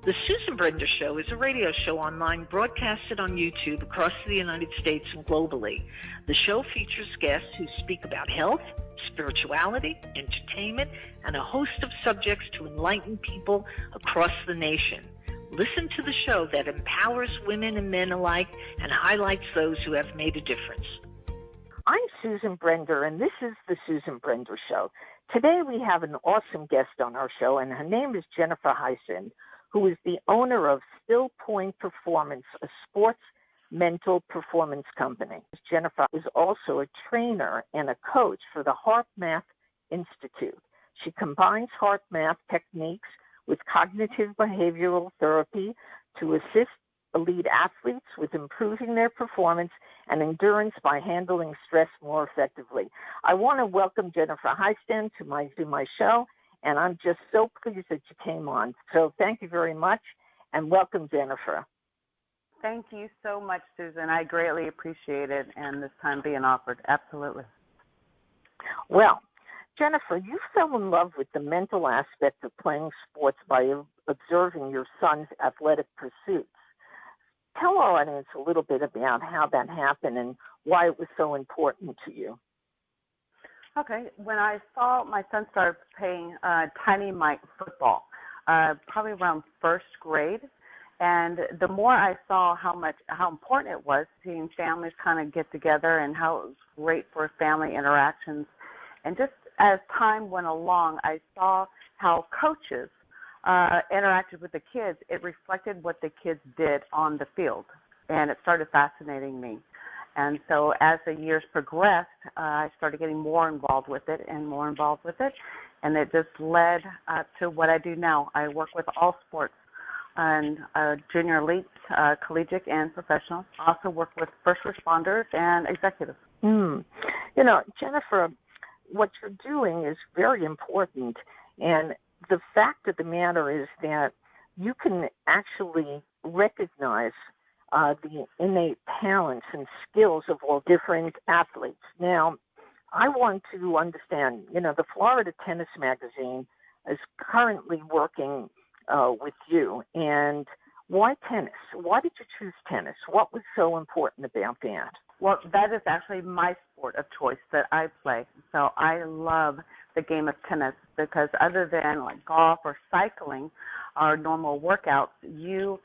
The Susan Brender Show is a radio show online broadcasted on YouTube across the United States and globally. The show features guests who speak about health, spirituality, entertainment, and a host of subjects to enlighten people across the nation. Listen to the show that empowers women and men alike and highlights those who have made a difference. I'm Susan Brender, and this is the Susan Brender Show. Today we have an awesome guest on our show, and her name is Jennifer Heistand, who is the owner of StillPoint Performance, a sports mental performance company. Jennifer is also a trainer and a coach for the HeartMath Institute. She combines HeartMath techniques with cognitive behavioral therapy to assist elite athletes with improving their performance and endurance by handling stress more effectively. I want to welcome Jennifer Heistand to my show, and I'm just so pleased that you came on. So thank you very much, and welcome, Jennifer. Thank you so much, Susan. I greatly appreciate it and this time being offered. Absolutely. Well, Jennifer, you fell in love with the mental aspect of playing sports by observing your son's athletic pursuits. Tell our audience a little bit about how that happened and why it was so important to you. Okay. When I saw my son start playing tiny mite football, probably around first grade, and the more I saw how important it was seeing families kind of get together and how it was great for family interactions, and just as time went along, I saw how coaches interacted with the kids. It reflected what the kids did on the field, and it started fascinating me. And so as the years progressed, I started getting more involved with it, and it just led to what I do now. I work with all sports, and junior elite, collegiate, and professional. I also work with first responders and executives. You know, Jennifer, what you're doing is very important, and the fact of the matter is that you can actually recognize the innate talents and skills of all different athletes. Now, I want to understand, the Florida Tennis Magazine is currently working with you, and why tennis? Why did you choose tennis? What was so important about that? Well, that is actually my sport of choice that I play. So I love the game of tennis because other than like golf or cycling or normal workouts, you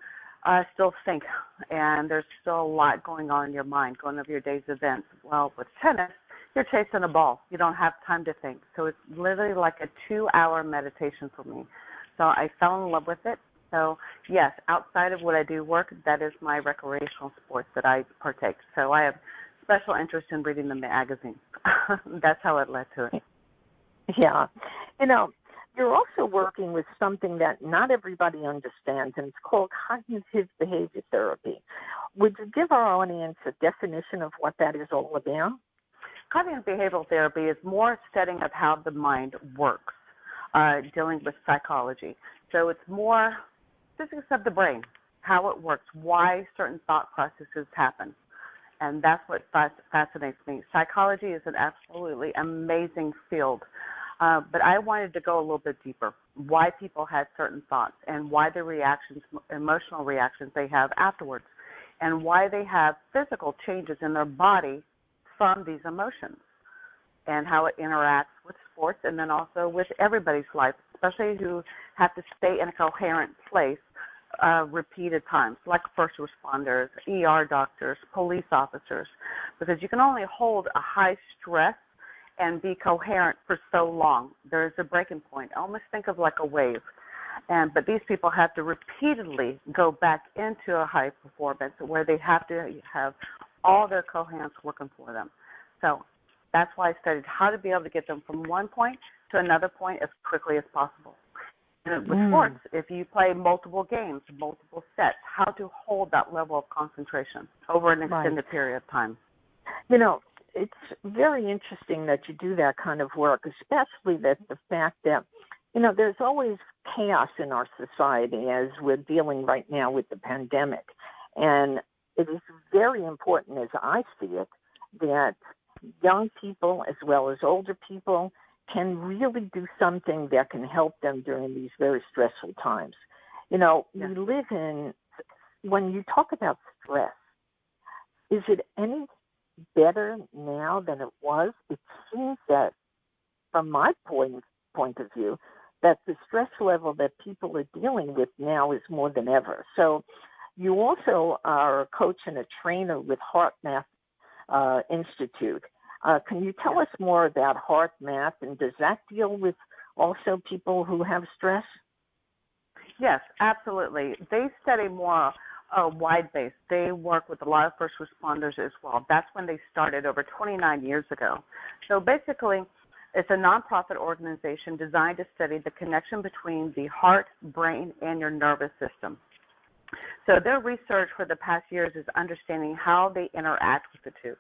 still think, and there's still a lot going on in your mind, going over your day's events. Well, with tennis, you're chasing a ball. You don't have time to think. So it's literally like a 2-hour meditation for me. So I fell in love with it. So, yes, outside of what I do work, that is my recreational sport that I partake. So I have special interest in reading the magazine. That's how it led to it. Yeah. You're also working with something that not everybody understands, and it's called cognitive behavior therapy. Would you give our audience a definition of what that is all about? Cognitive behavioral therapy is more studying of how the mind works, dealing with psychology. So it's more physics of the brain, how it works, why certain thought processes happen. And that's what fascinates me. Psychology is an absolutely amazing field. But I wanted to go a little bit deeper, why people had certain thoughts and why the reactions, emotional reactions they have afterwards, and why they have physical changes in their body from these emotions, and how it interacts with sports and then also with everybody's life, especially who have to stay in a coherent place repeated times, like first responders, ER doctors, police officers, because you can only hold a high stress and be coherent for so long. There's a breaking point. Almost think of like a wave. But these people have to repeatedly go back into a high performance where they have to have all their coherence working for them. So that's why I studied how to be able to get them from one point to another point as quickly as possible. And with sports, if you play multiple games, multiple sets, how to hold that level of concentration over an extended period of time. It's very interesting that you do that kind of work, especially the fact that, there's always chaos in our society as we're dealing right now with the pandemic. And it is very important, as I see it, that young people as well as older people can really do something that can help them during these very stressful times. Yes. We live in, when you talk about stress, is it any better now than it was? It seems that, from my point of view, that the stress level that people are dealing with now is more than ever. So you also are a coach and a trainer with HeartMath Institute. Can you tell us more about HeartMath, and does that deal with also people who have stress? Yes, absolutely. They study more wide-based. They work with a lot of first responders as well. That's when they started over 29 years ago. So basically, it's a nonprofit organization designed to study the connection between the heart, brain, and your nervous system. So their research for the past years is understanding how they interact with the two.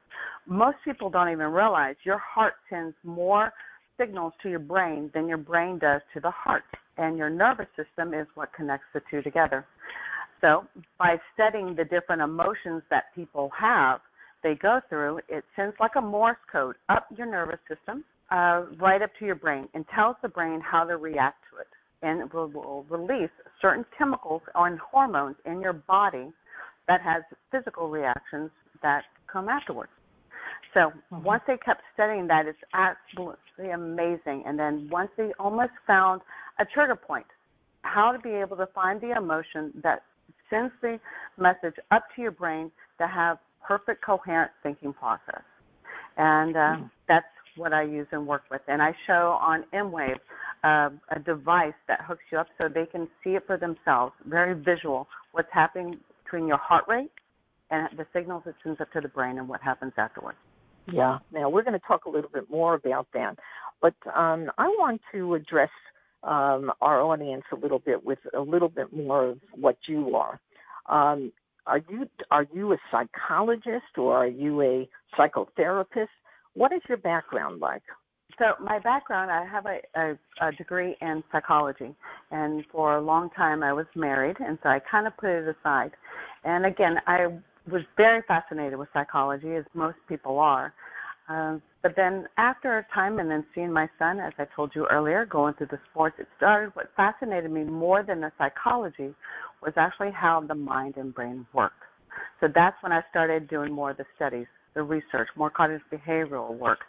Most people don't even realize your heart sends more signals to your brain than your brain does to the heart, and your nervous system is what connects the two together. So by studying the different emotions that people have, they go through, it sends like a Morse code up your nervous system, right up to your brain, and tells the brain how to react to it. And it will release certain chemicals and hormones in your body that has physical reactions that come afterwards. So once they kept studying that, it's absolutely amazing. And then once they almost found a trigger point, how to be able to find the emotion that sends the message up to your brain to have perfect, coherent thinking process. And that's what I use and work with. And I show on M-Wave a device that hooks you up so they can see it for themselves, very visual, what's happening between your heart rate and the signals it sends up to the brain and what happens afterwards. Yeah. Now, we're going to talk a little bit more about that. But I want to address our audience a little bit with a little bit more of what you are. Are you a psychologist, or are you a psychotherapist? What is your background like? So my background, I have a degree in psychology, and for a long time I was married, and so I kind of put it aside. And again, I was very fascinated with psychology, as most people are. But then after a time, and then seeing my son, as I told you earlier, going through the sports, what fascinated me more than the psychology was actually how the mind and brain work. So that's when I started doing more of the studies, the research, more cognitive behavioral work,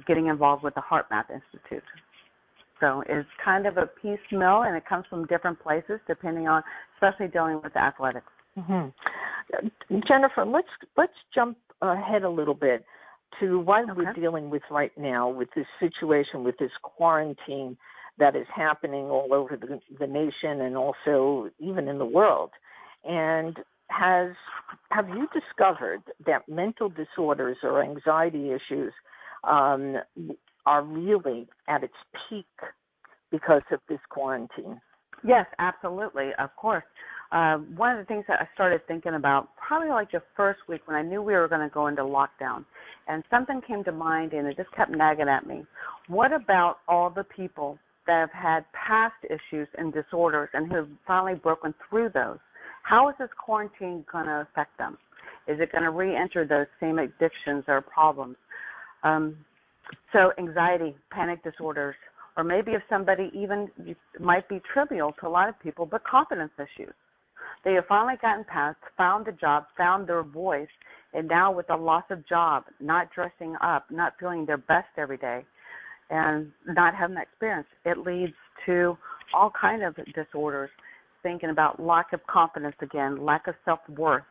getting involved with the HeartMath Institute. So it's kind of a piecemeal, and it comes from different places depending on, especially dealing with athletics. Mm-hmm. Jennifer, let's jump ahead a little bit to what we're dealing with right now with this situation, with this quarantine that is happening all over the nation and also even in the world. And have you discovered that mental disorders or anxiety issues are really at its peak because of this quarantine? Yes, absolutely, of course. One of the things that I started thinking about probably like the first week when I knew we were going to go into lockdown, and something came to mind and it just kept nagging at me. What about all the people that have had past issues and disorders and who have finally broken through those? How is this quarantine going to affect them? Is it going to re-enter those same addictions or problems? So anxiety, panic disorders, or maybe if somebody even might be trivial to a lot of people, but confidence issues. They have finally gotten past, found a job, found their voice, and now with the loss of job, not dressing up, not feeling their best every day, and not having that experience, it leads to all kinds of disorders, thinking about lack of confidence again, lack of self-worth.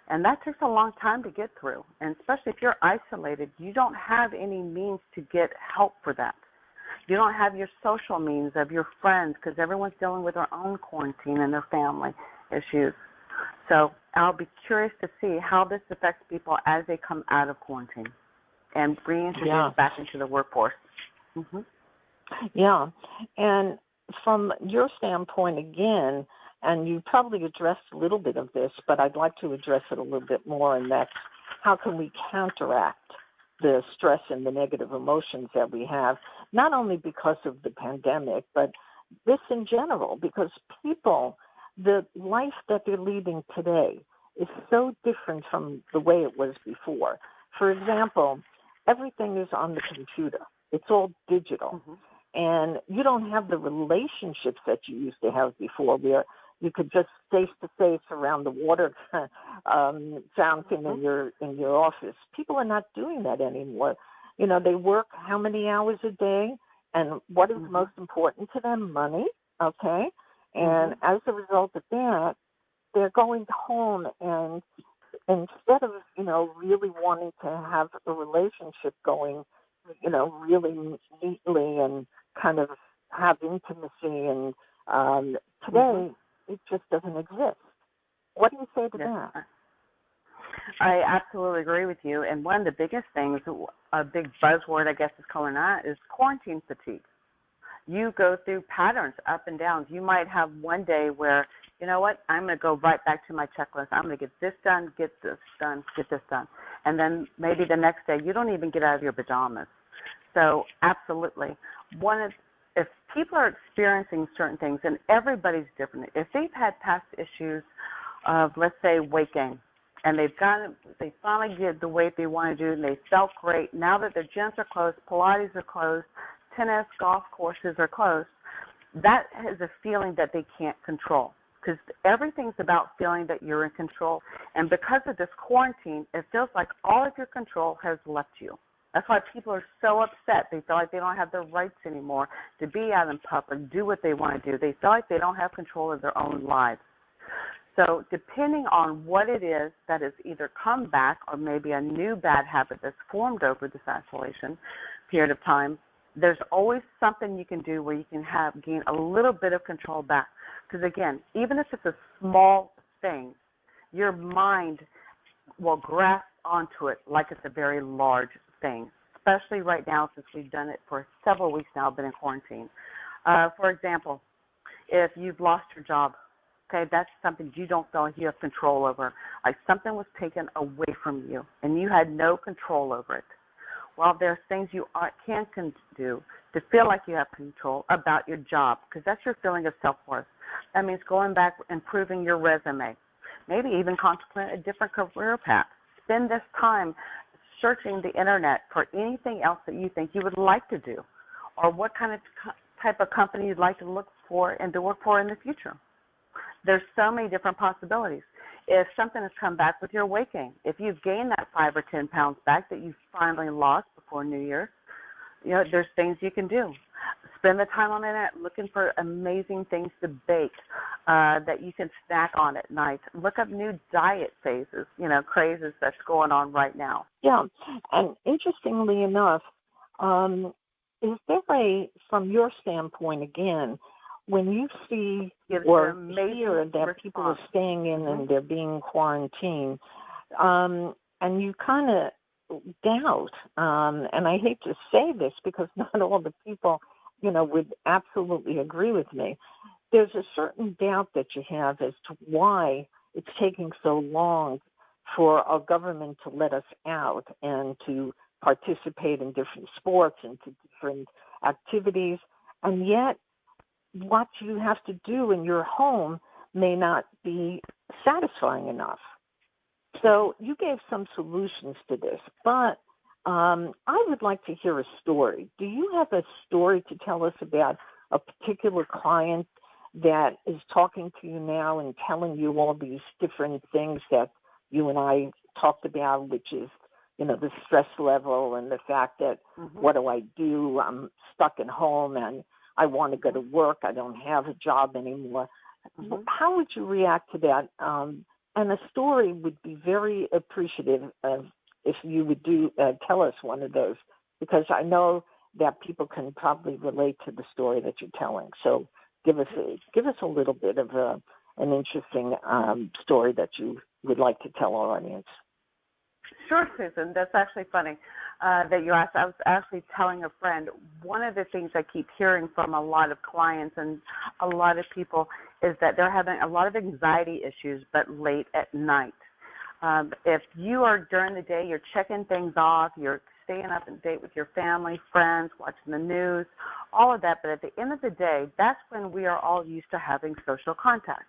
And that takes a long time to get through. And especially if you're isolated, you don't have any means to get help for that. You don't have your social means of your friends because everyone's dealing with their own quarantine and their family issues. So I'll be curious to see how this affects people as they come out of quarantine and reintroduce back into the workforce. Mm-hmm. Yeah. And from your standpoint, again, and you probably addressed a little bit of this, but I'd like to address it a little bit more, and that's how can we counteract the stress and the negative emotions that we have, not only because of the pandemic, but this in general, because people, the life that they're leading today is so different from the way it was before. For example, everything is on the computer. It's all digital. Mm-hmm. and you don't have the relationships that you used to have before, where you could just face to face around the water fountain in your office. People are not doing that anymore. They work how many hours a day, and what is most important to them? Money. Okay, and as a result of that, they're going home, and instead of really wanting to have a relationship going, really neatly and kind of have intimacy, and today it just doesn't exist. What do you say to that? I absolutely agree with you. And one of the biggest things, a big buzzword I guess is calling that, is quarantine fatigue. You go through patterns, up and downs. You might have one day where, you know what, I'm going to go right back to my checklist. I'm going to get this done, get this done, get this done. And then maybe the next day you don't even get out of your pajamas. So absolutely. If people are experiencing certain things, and everybody's different, if they've had past issues of, let's say, weight gain, and they finally did the weight they want to do, and they felt great. Now that their gyms are closed, Pilates are closed, tennis, golf courses are closed, that is a feeling that they can't control, because everything's about feeling that you're in control. And because of this quarantine, it feels like all of your control has left you. That's why people are so upset. They feel like they don't have the rights anymore to be out in public, do what they want to do. They feel like they don't have control of their own lives. So depending on what it is that has either come back, or maybe a new bad habit that's formed over this isolation period of time, there's always something you can do where you can gain a little bit of control back. Because again, even if it's a small thing, your mind will grasp onto it like it's a very large thing, especially right now since we've done it for several weeks now, been in quarantine. For example, if you've lost your job, okay, that's something you don't feel like you have control over. Like something was taken away from you and you had no control over it. Well, there's things you can do to feel like you have control about your job, because that's your feeling of self-worth. That means going back, improving your resume, maybe even contemplate a different career path. Spend this time searching the internet for anything else that you think you would like to do, or what kind of type of company you'd like to look for and to work for in the future. There's so many different possibilities. If something has come back with your weight gain, if you've gained that 5 or 10 pounds back that you finally lost before New Year's, there's things you can do. Spend the time on the internet looking for amazing things to bake that you can snack on at night. Look up new diet phases, crazes that's going on right now. Yeah, and interestingly enough, is there from your standpoint again, when you see or hear that people are staying in and they're being quarantined, and you kind of doubt, and I hate to say this because not all the people, would absolutely agree with me, there's a certain doubt that you have as to why it's taking so long for our government to let us out and to participate in different sports and to different activities, and yet what you have to do in your home may not be satisfying enough. So you gave some solutions to this, but I would like to hear a story. Do you have a story to tell us about a particular client that is talking to you now and telling you all these different things that you and I talked about, which is, the stress level and the fact that what do I do? I'm stuck at home and I want to go to work. I don't have a job anymore. How would you react to that? And a story would be very appreciative of if you would tell us one of those, because I know that people can probably relate to the story that you're telling. So give us a little bit of an interesting story that you would like to tell our audience. Sure, Susan. That's actually funny that you asked. I was actually telling a friend, one of the things I keep hearing from a lot of clients and a lot of people is that they're having a lot of anxiety issues, but late at night. If you are during the day, you're checking things off, you're staying up to date with your family, friends, watching the news, all of that. But at the end of the day, that's when we are all used to having social contact.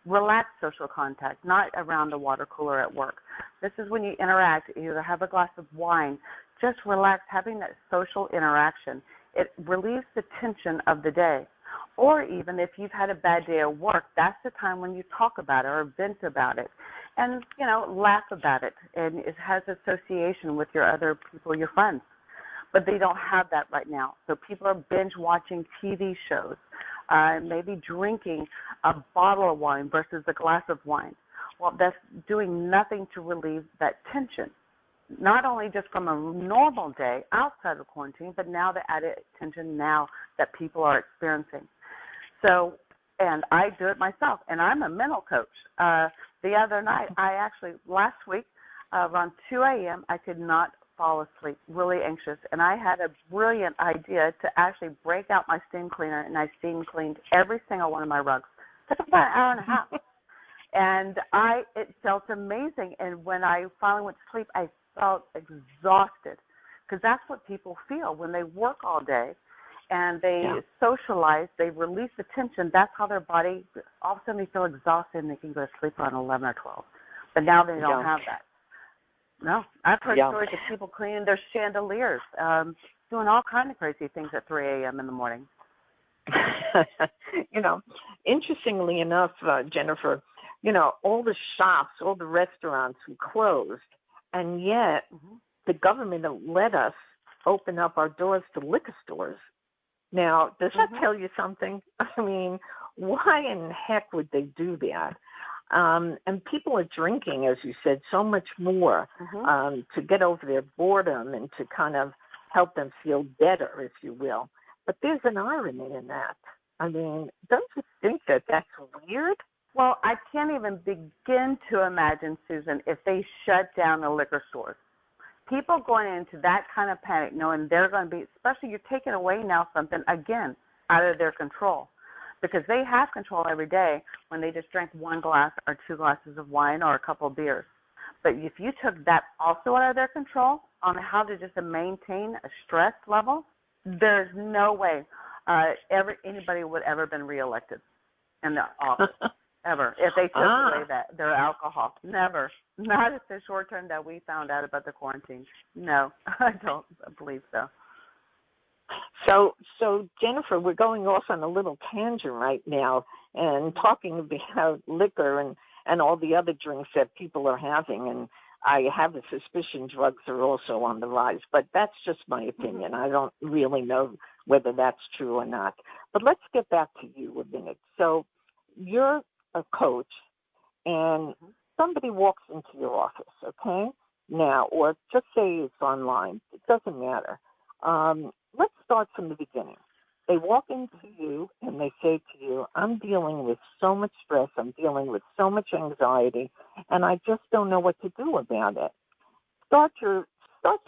Relaxed social contact, not around the water cooler at work. This is when you interact, either have a glass of wine, just relax, having that social interaction it relieves the tension of the day. Or even if you've had a bad day at work, that's the time when you talk about it or vent about it and, laugh about it. And it has association with your other people, your friends. But they don't have that right now. So people are binge watching TV shows, maybe drinking a bottle of wine versus a glass of wine. Well, that's doing nothing to relieve that tension, not only just from a normal day outside of quarantine, but now the added tension now that people are experiencing. So, and I do it myself, and I'm a mental coach. The other night, last week, around 2 a.m., I could not fall asleep, really anxious, and I had a brilliant idea to actually break out my steam cleaner, and I steam cleaned every single one of my rugs. It took about an hour and a half, and it felt amazing. And when I finally went to sleep, I felt exhausted, because that's what people feel when they work all day and they socialize, they release the tension. That's how their body, all of a sudden they feel exhausted and they can go to sleep around 11 or 12. But now they don't have that. No, I've heard stories of people cleaning their chandeliers, doing all kinds of crazy things at 3 a.m. in the morning. Interestingly enough, Jennifer, all the shops, all the restaurants were closed, and yet the government let us open up our doors to liquor stores. Now, does that tell you something? I mean, why in heck would they do that? And people are drinking, as you said, so much more to get over their boredom and to kind of help them feel better, if you will. But there's an irony in that. I mean, don't you think that that's weird? Well, I can't even begin to imagine, Susan, if they shut down the liquor stores. People going into that kind of panic, knowing they're going to be, especially you're taking away now something, again, out of their control. Because they have control every day when they just drink 1 glass or 2 glasses of wine or a couple of beers. But if you took that also out of their control on how to just maintain a stress level, there's no way anybody would ever been reelected in the office, ever, if they took away their alcohol. Never. Not at the short term that we found out about the quarantine. No, I don't believe so. So Jennifer, we're going off on a little tangent right now and talking about liquor and all the other drinks that people are having. And I have a suspicion drugs are also on the rise, but that's just my opinion. I don't really know whether that's true or not. But let's get back to you a minute. So you're a coach, and somebody walks into your office, okay? Now, or just say it's online. It doesn't matter. Let's start from the beginning. They walk into you and they say to you, I'm dealing with so much stress, I'm dealing with so much anxiety, and I just don't know what to do about it. Start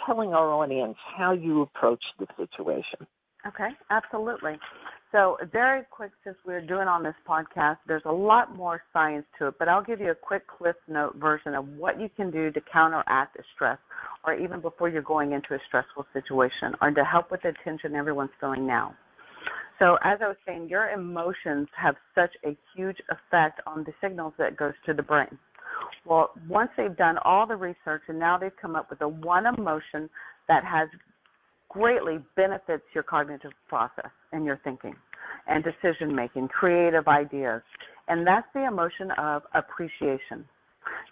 telling our audience how you approach the situation. Okay, absolutely. So very quick, since we're doing on this podcast, there's a lot more science to it, but I'll give you a quick Cliff Note version of what you can do to counteract stress, or even before you're going into a stressful situation, or to help with the tension everyone's feeling now. So as I was saying, your emotions have such a huge effect on the signals that goes to the brain. Well, once they've done all the research and now they've come up with the one emotion that has greatly benefits your cognitive process and your thinking and decision-making, creative ideas, and that's the emotion of appreciation.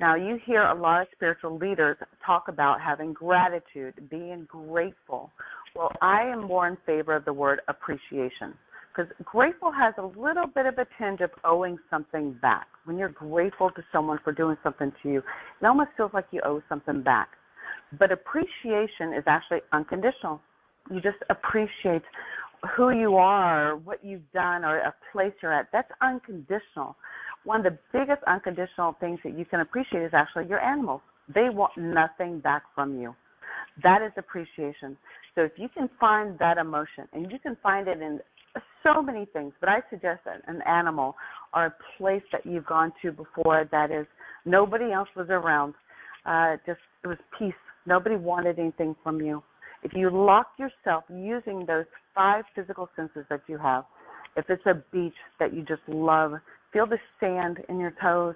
Now, you hear a lot of spiritual leaders talk about having gratitude, being grateful. Well, I am more in favor of the word appreciation, because grateful has a little bit of a tinge of owing something back. When you're grateful to someone for doing something to you, it almost feels like you owe something back. But appreciation is actually unconditional. You just appreciate who you are, what you've done, or a place you're at. That's unconditional. One of the biggest unconditional things that you can appreciate is actually your animals. They want nothing back from you. That is appreciation. So if you can find that emotion, and you can find it in so many things, but I suggest that an animal or a place that you've gone to before that is nobody else was around, it was peace. Nobody wanted anything from you. If you lock yourself using those 5 physical senses that you have, if it's a beach that you just love, feel the sand in your toes,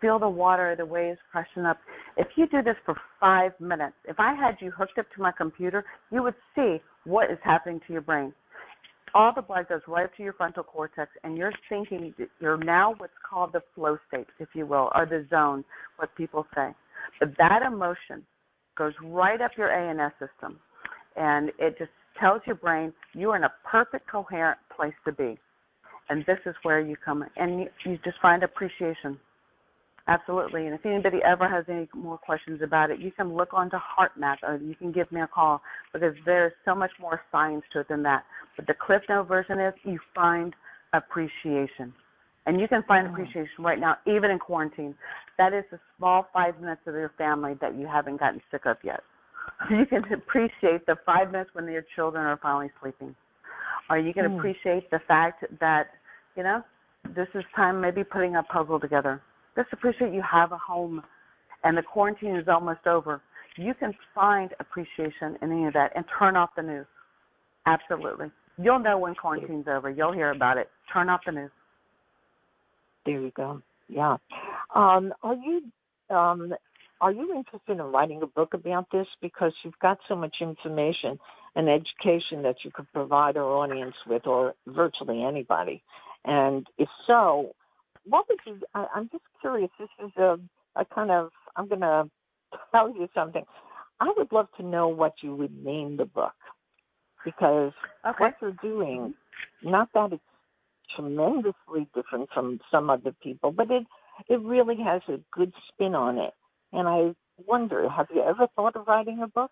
feel the water, the waves crashing up. If you do this for 5 minutes, if I had you hooked up to my computer, you would see what is happening to your brain. All the blood goes right up to your frontal cortex, and you're thinking, you're now what's called the flow state, if you will, or the zone, what people say. But that emotion goes right up your ANS system, and it just tells your brain you're in a perfect, coherent place to be. And this is where you come, and you just find appreciation. Absolutely. And if anybody ever has any more questions about it, you can look onto HeartMath, or you can give me a call, because there's so much more science to it than that. But the Cliff Note version is you find appreciation. And you can find appreciation right now, even in quarantine. That is the small 5 minutes of your family that you haven't gotten sick of yet. You can appreciate the 5 minutes when your children are finally sleeping. Or you can appreciate the fact that, you know, this is time maybe putting a puzzle together. Just appreciate you have a home and the quarantine is almost over. You can find appreciation in any of that and turn off the news. Absolutely. You'll know when quarantine's over. You'll hear about it. Turn off the news. There you go. Yeah. Are you interested in writing a book about this? Because you've got so much information and education that you could provide our audience with, or virtually anybody. And if so, what would you, I'm just curious, this is a kind of, I'm going to tell you something. I would love to know what you would name the book, because what you're doing, not that it's tremendously different from some other people, but it really has a good spin on it. And I wonder, have you ever thought of writing a book?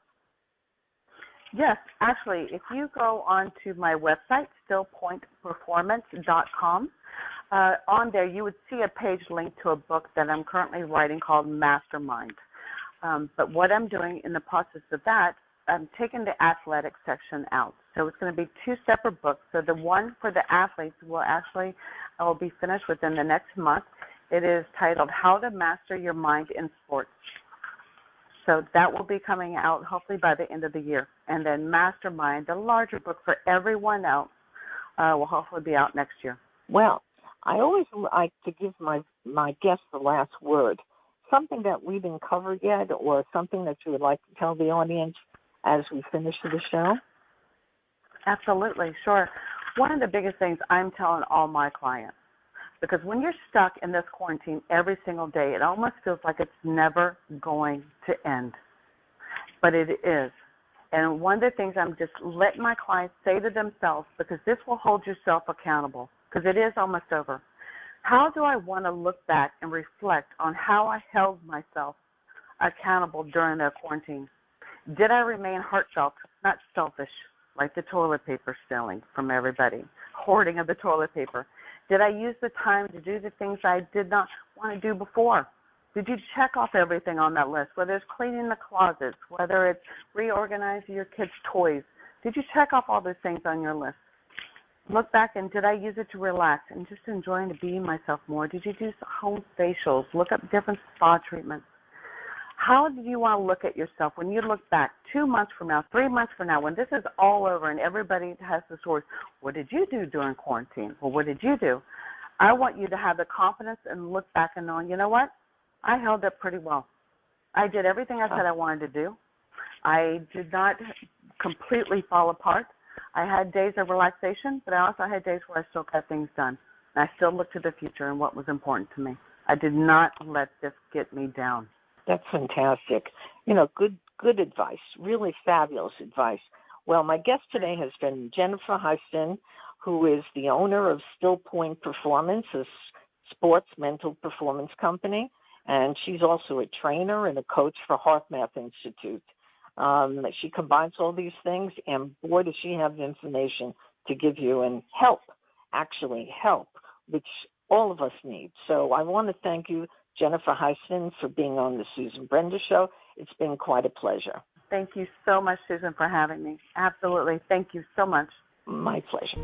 Yes, actually, if you go onto my website, StillPointPerformance.com, on there you would see a page linked to a book that I'm currently writing called Mastermind. But what I'm doing in the process of that, I'm taking the athletic section out. So it's going to be 2 separate books. So the one for the athletes will be finished within the next month. It is titled How to Master Your Mind in Sports. So that will be coming out hopefully by the end of the year. And then Mastermind, the larger book for everyone else, will hopefully be out next year. Well, I always like to give my guests the last word. Something that we didn't cover yet, or something that you would like to tell the audience as we finish the show? Absolutely, sure. One of the biggest things I'm telling all my clients, because when you're stuck in this quarantine every single day, it almost feels like it's never going to end. But it is. And one of the things I'm just letting my clients say to themselves, because this will hold yourself accountable, because it is almost over. How do I want to look back and reflect on how I held myself accountable during the quarantine? Did I remain heartfelt, not selfish, like the toilet paper stealing from everybody, hoarding of the toilet paper? Did I use the time to do the things I did not want to do before? Did you check off everything on that list, whether it's cleaning the closets, whether it's reorganizing your kids' toys? Did you check off all those things on your list? Look back, and did I use it to relax and just enjoy and be myself more? Did you do home facials, look up different spa treatments? How do you want to look at yourself when you look back 2 months from now, 3 months from now, when this is all over and everybody has the story? What did you do during quarantine? Well, what did you do? I want you to have the confidence and look back and know, you know what? I held up pretty well. I did everything I said I wanted to do. I did not completely fall apart. I had days of relaxation, but I also had days where I still got things done. And I still looked to the future and what was important to me. I did not let this get me down. That's fantastic. You know, good advice, really fabulous advice. Well, my guest today has been Jennifer Heistand, who is the owner of StillPoint Performance, a sports mental performance company, and she's also a trainer and a coach for HeartMath Institute. She combines all these things, and boy, does she have the information to give you and help, which all of us need. So I want to thank you, Jennifer Heistand, for being on the Susan Brender Show. It's been quite a pleasure. Thank you so much, Susan, for having me. Absolutely. Thank you so much. My pleasure.